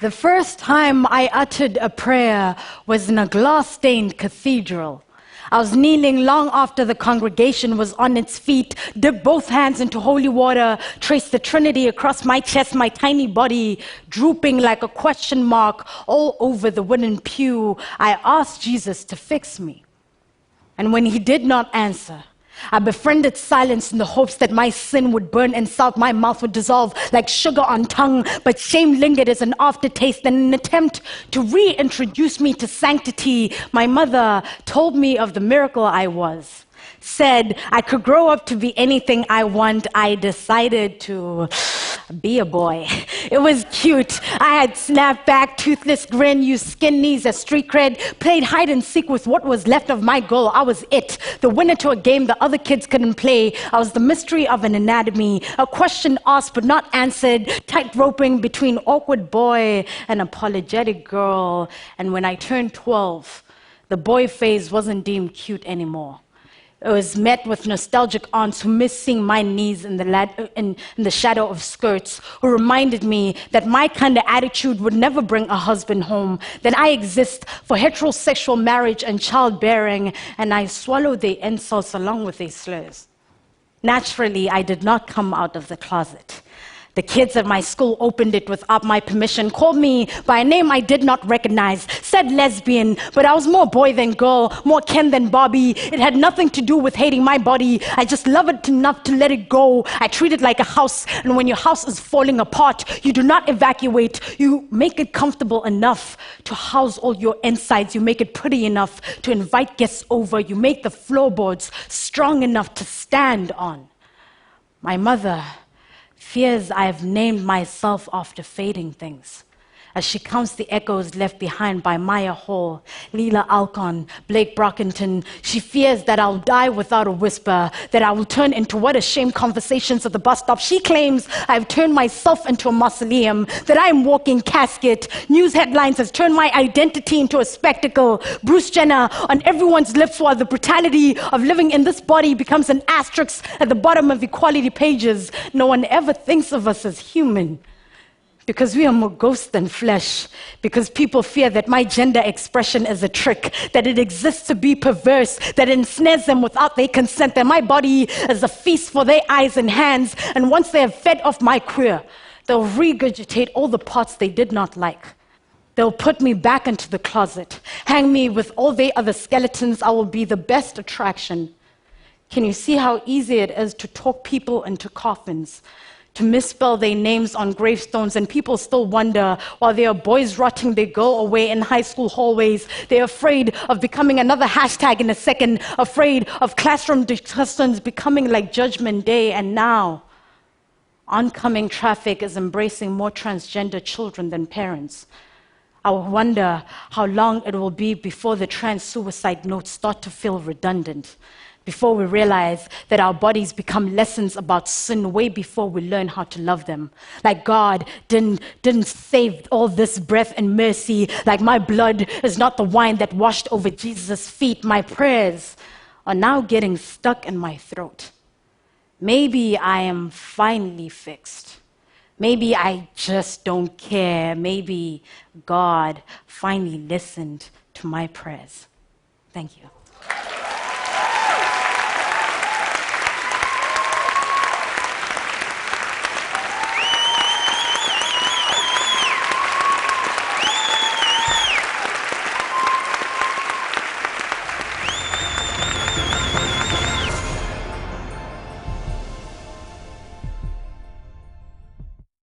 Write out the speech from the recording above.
The first time I uttered a prayer was in a glass-stained cathedral. I was kneeling long after the congregation was on its feet, dipped both hands into holy water, traced the Trinity across my chest, my tiny body drooping like a question mark all over the wooden pew. I asked Jesus to fix me. And when he did not answer, I befriended silence in the hopes that my sin would burn and salt my mouth would dissolve like sugar on tongue, but shame lingered as an aftertaste. In an attempt to reintroduce me to sanctity, my mother told me of the miracle I was, said I could grow up to be anything I want. I decided to be a boy. It was cute. I had snapped back, toothless grin, used skin knees as street cred, played hide and seek with what was left of my girl. I was it, the winner to a game the other kids couldn't play. I was the mystery of an anatomy, a question asked but not answered, tight-roping between awkward boy and apologetic girl. And when I turned 12, the boy phase wasn't deemed cute anymore. It was met with nostalgic aunts who missed seeing my knees in the shadow of skirts, who reminded me that my kind of attitude would never bring a husband home, that I exist for heterosexual marriage and childbearing, and I swallowed their insults along with their slurs. Naturally, I did not come out of the closet. The kids at my school opened it without my permission, called me by a name I did not recognize, said lesbian, but I was more boy than girl, more Ken than Barbie. It had nothing to do with hating my body. I just love it enough to let it go. I treat it like a house, and when your house is falling apart, you do not evacuate. You make it comfortable enough to house all your insides. You make it pretty enough to invite guests over. You make the floorboards strong enough to stand on. My mother fears I have named myself after fading things, as she counts the echoes left behind by Maya Hall, Leela Alcon, Blake Brockington. She fears that I'll die without a whisper, that I will turn into what a shame conversations at the bus stop. She claims I've turned myself into a mausoleum, that I am walking casket. News headlines has turned my identity into a spectacle. Bruce Jenner on everyone's lips, while the brutality of living in this body becomes an asterisk at the bottom of equality pages. No one ever thinks of us as human, because we are more ghost than flesh, because people fear that my gender expression is a trick, that it exists to be perverse, that it ensnares them without their consent, that my body is a feast for their eyes and hands, and once they have fed off my queer, they'll regurgitate all the parts they did not like. They'll put me back into the closet, hang me with all their other skeletons. I will be the best attraction. Can you see how easy it is to talk people into coffins, to misspell their names on gravestones, and people still wonder while there are boys rotting their girl away in high school hallways. They're afraid of becoming another hashtag in a second, afraid of classroom discussions becoming like Judgment Day. And now, oncoming traffic is embracing more transgender children than parents. I wonder how long it will be before the trans suicide notes start to feel redundant, before we realize that our bodies become lessons about sin way before we learn how to love them. Like God didn't save all this breath and mercy, like my blood is not the wine that washed over Jesus' feet. My prayers are now getting stuck in my throat. Maybe I am finally fixed. Maybe I just don't care. Maybe God finally listened to my prayers. Thank you.